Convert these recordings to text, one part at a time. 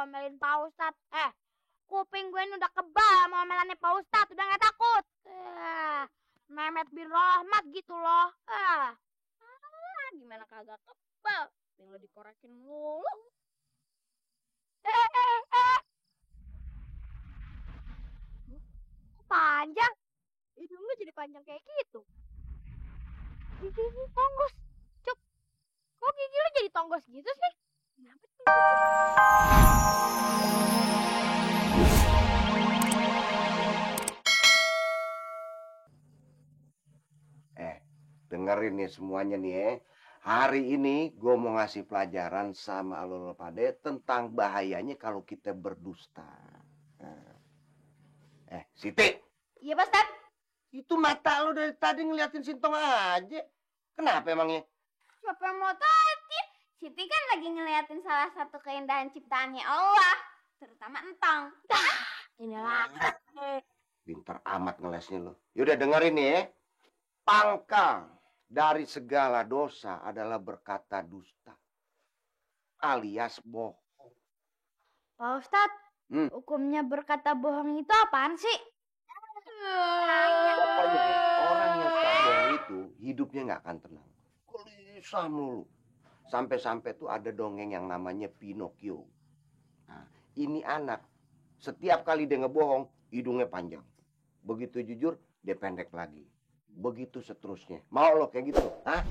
ngomelin Pak Ustadz. Kuping gue ini udah kebal sama omelannya Pak Ustadz. Udah gak takut. Mehmet bin Rahmat gitu loh. Gimana kagak kebal? Tinggal dikorekin mulu. Panjang. Hidung lu jadi panjang kayak gitu. Gigi tonggos. Cuk. Kok gigi lu jadi tonggos gitu sih? Kenapa sih? Dengerin nih semuanya nih ya. Hari ini gue mau ngasih pelajaran sama lo pade tentang bahayanya kalau kita berdusta. Siti. Iya, Pak Ustadz. Itu mata lo dari tadi ngeliatin Sintong aja. Kenapa emangnya? Siapa yang mau tahu? Siti kan lagi ngeliatin salah satu keindahan ciptaannya Allah. Terutama entong. Inilah. Pintar amat ngelesnya lo. Yaudah dengerin nih ya. Pangkal dari segala dosa adalah berkata dusta. Alias bohong. Pak Ustadz, hukumnya berkata bohong itu apaan sih? Pokoknya orang yang suka bohong itu hidupnya nggak akan tenang. Gelisah melulu. Sampai-sampai tuh ada dongeng yang namanya Pinocchio. Nah, ini anak. Setiap kali dia ngebohong, hidungnya panjang. Begitu jujur, dia pendek lagi. Begitu seterusnya. Mau lo kayak gitu? Hah?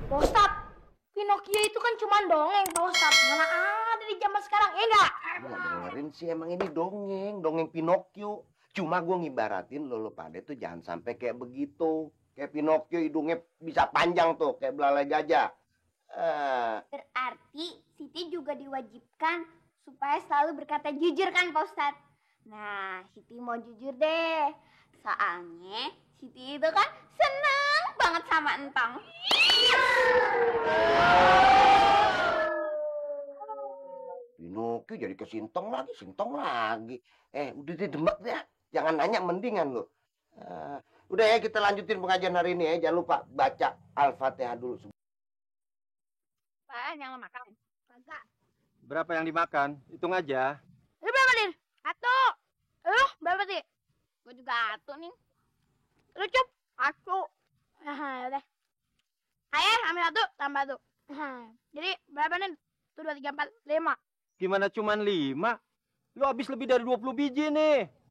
Pak Ustadz, Pinocchio itu kan cuma dongeng, Pak Ustadz. Mana ada di zaman sekarang, enggak? Nggak dengerin sih, emang ini dongeng Pinocchio. Cuma gue ngibaratin lo pada tuh jangan sampai kayak begitu. Kayak Pinocchio hidungnya bisa panjang tuh, kayak belalai gajah. Berarti Siti juga diwajibkan supaya selalu berkata jujur kan, Pak Ustadz? Nah, Siti mau jujur deh. Soalnya Siti itu kan senang banget sama entong. Pinocchio jadi ke Sintong lagi. Udah deh demek ya. Jangan nanya mendingan lo. Udah ya kita lanjutin pengajian hari ini ya. Jangan lupa baca Al-Fatihah dulu. Pak, yang lo makan? Kagak. Berapa yang dimakan? Hitung aja. Lu berapa, Din? Satu. Lu berapa, Di? Gue juga satu nih. Lu Cup? Satu. Udah. Ayo, ambil satu, tambah satu. Jadi berapa nih? 1, 2, 3, 4, 5. Gimana cuman 5? Lu habis lebih dari 20 biji nih.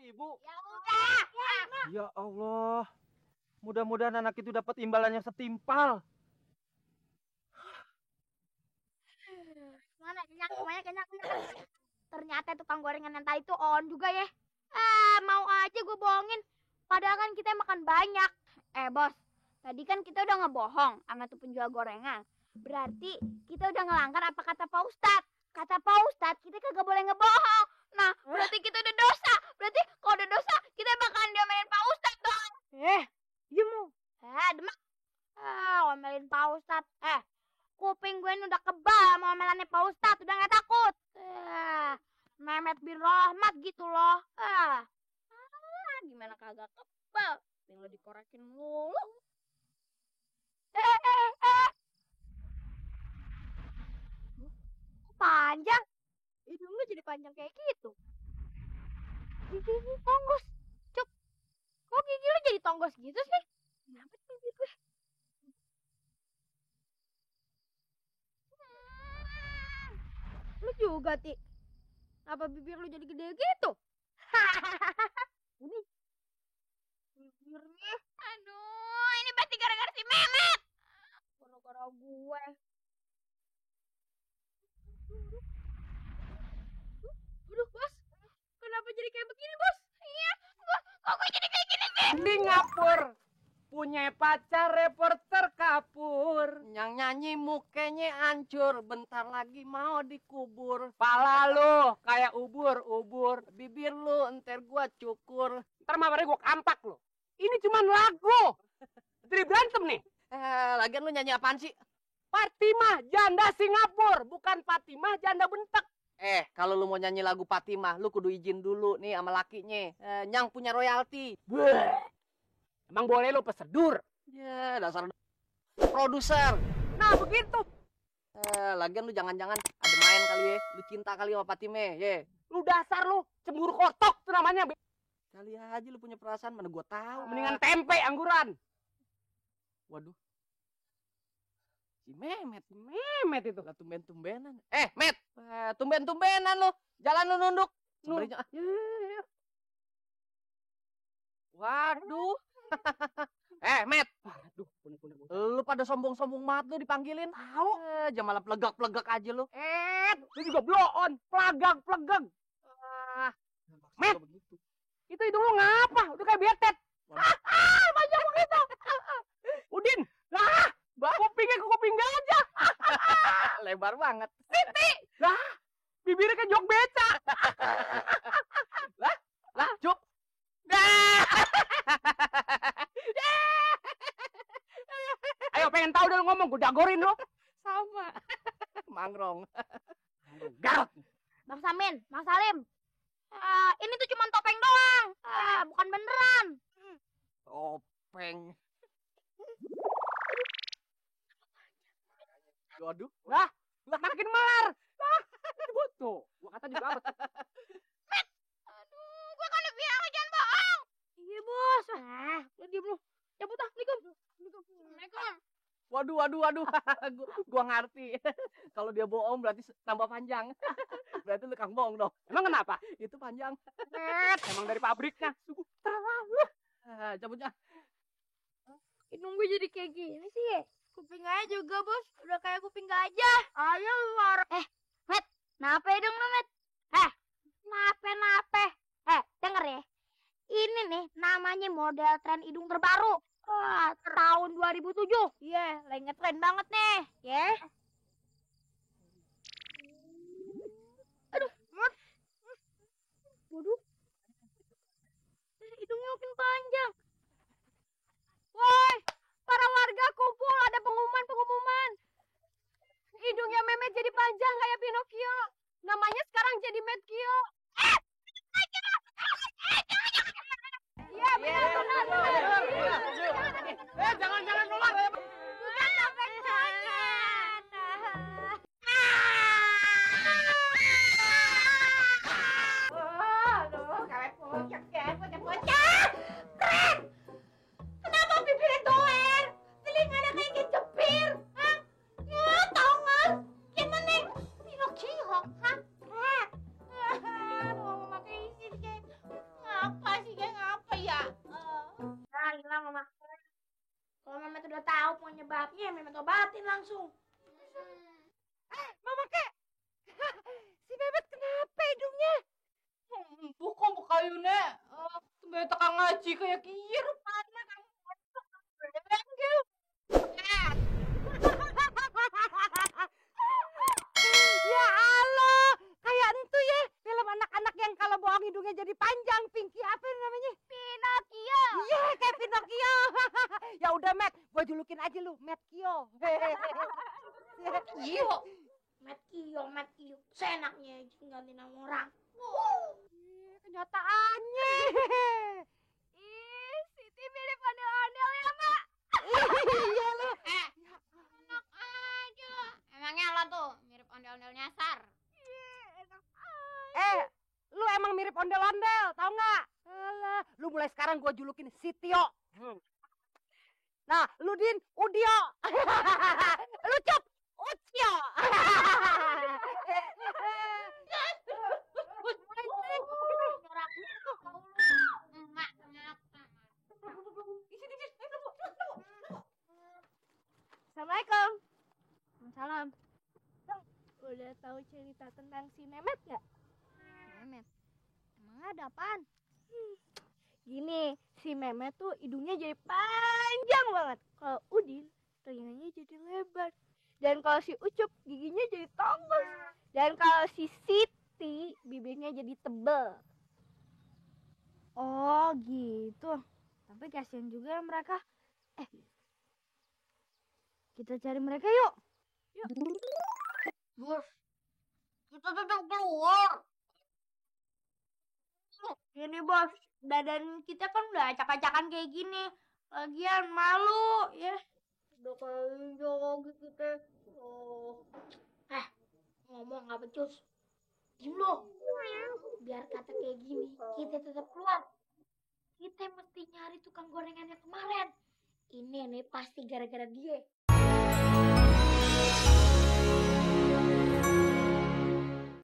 Ribu. Ya udah. Ya Allah. Mudah-mudahan anak itu dapat imbalan yang setimpal. Mana kenyang, semuanya kenyang. Ternyata tukang gorengan yang tadi itu on juga ya. Mau aja gue bohongin. Padahal kan kita makan banyak. Bos, tadi kan kita udah ngebohong sama tuh penjual gorengan. Berarti kita udah ngelanggar apa kata Pak Ustadz. Kata Pak Ustadz, kita kagak boleh ngebohong. Nah, berarti kita udah dosa. Berarti kalau udah dosa, kita bakalan diomelin Pak Ustadz dong. Diam. Demak. Omelin Pak Ustadz. Kuping gue ini udah kebal sama omelannya Pak Ustadz. Udah gak takut. Mehmet bin Rahmat gitu loh. Gimana kagak kebal? Tinggal dikorekin mulu. Panjang. Hidung lu jadi panjang kayak gitu. Gigi tonggos. Cuk. Kok gigi lu jadi tonggos gitu sih? Kenapa sih gigi gue? Lu juga, Ti. Kenapa bibir lu jadi gede gitu? Ini bibirnya. Aduh, ini pasti gara-gara si Mehmet. Gara-gara gue. Aduh, Bos. Kenapa jadi kayak begini, Bos? Iya, kok gue jadi kayak gini sih? Di ngapur. Punya pacar reporter kapur. Yang nyanyi mukanya hancur. Bentar lagi mau dikubur. Pala lu kayak ubur. Bibir lu entar gua cukur. Ntar mabarnya gua kampak lu. Ini cuman lagu. Jadi berantem nih. Lagian lu nyanyi apaan sih? Fatimah janda Singapura. Bukan Fatimah janda bentek. Kalau lu mau nyanyi lagu Fatimah, lu kudu izin dulu nih sama lakinya. Nyang punya royalti. Emang boleh lu pesedur? Ya, dasar produser. Nah begitu. Lagian lu jangan-jangan ada main kali ya. Lu cinta kali sama Fatimah, ye. Lu dasar lu cemburu kotok tuh namanya. Kali aja lu punya perasaan, mana gua tahu. Mendingan tempe angguran. Waduh. Si Mehmet. Memet itu. Lah tumben-tumbenan. Met. Tumben-tumbenan lu. Jalan lu nunduk. Sebenarnya. Ya. Waduh. Met. Aduh, punya. Lu pada sombong-sombong banget lu dipanggilin. Tahu. Jam malah plegak-plegak aja lu. Lu juga blow on, plegag. Met. Begitu. Itu hidung lu ngapa? Udah kayak betet. Banyak begitu. Udin. Kupingnya ke kuping gajah. Lebar banget. Bibirnya kayak jok beca. Lah, Cuk. Ayo pengen tahu dulu ngomong, gue dagorin lu. Sama. Mangrong. Garot. Bang Samin, Bang Salim. Ini tuh cuma topeng doang. Bukan beneran. Topeng. Waduh. Lah makin melar. Tuh, gua kata juga apa? Aduh, gua kan udah bilang jangan bohong. Iya, Bos. Lu diem lu. Cabut ah, Assalamualaikum. Waduh. Gua ngerti. Kalau dia bohong berarti tambah panjang. Berarti lu kang bohong dong. Emang kenapa? Itu panjang. Emang dari pabriknya. Sungguh terlalu. Cabutnya. Hidung gue jadi kayak gini sih ya. Kuping aja juga, Bos. Udah kayak kuping gajah. Ayo luar. Met. Kenapa hidung lu, Met? Nape? Denger ya. Ini nih namanya model tren hidung terbaru. Tahun 2007. Iya, lagi ngetren banget nih. Ya. Aduh, Met. Waduh. Hidungnya makin panjang. Woi, para warga kumpul, ada pengumuman. Hidungnya Memet jadi panjang kayak Pinocchio. Namanya sekarang jadi Metkio. Iya, benar. Jangan keluar. Bukan topeng banget. Aduh, kayak pucet ya, pucet. Keren. Kenapa bibirnya doer? Telinganya kayak kejepir. Hah? Ya, tau nggak? Gimana? Pinocchio, hah? Keren. Aduh, pakai isi sih. Ngapa ya? Hilang, Mama. Kalau Mama udah tahu penyebabnya, Mama obatin langsung. Mama Kek. Si Bebet kenapa hidungnya? Bukan bukayune. Tumben tekan ngaji kayak kieu. Karena kamu Ya Allah, kayak entu ya. Film anak-anak yang kalau bohong hidungnya jadi panjang. Pinky apa namanya? Pinocchio. Iya, kayak Pinocchio. Ya udah, Met. Gua julukin aja lu, Metkio. Metkio. Senaknya ganti nama orang. Kenyataannya. Siti mirip ondel-ondel ya, Mak. Iya lu. Enak aja. Emangnya lo tuh mirip ondel-ondel nyasar? Lu emang mirip ondel-ondel, tau nggak? Alah, lu mulai sekarang gua julukin Sitio. Nah, lu Din, Udio. Lu Cop, Ucio. Assalamualaikum. Salam. Udah tahu cerita tentang si Memet nggak? Memet? Emang ada apaan? Gini, si Memet tuh hidungnya jadi panjang banget. Kalau Udin, telinganya jadi lebar. Dan kalau si Ucup, giginya jadi tongol. Dan kalau si Siti, bibirnya jadi tebel. Oh gitu. Tapi kasihan juga mereka. Kita cari mereka yuk. Bos, Kita tetap keluar. Gini bos, badan kita kan udah acak-acakan kayak gini. Lagian malu ya. Udah kayak joget kita. Oh. Ngomong nggak becus. Diem lo. Biar kata kayak gini, kita tetap keluar. Kita mesti nyari tukang gorengan yang kemarin. Ini nih pasti gara-gara dia.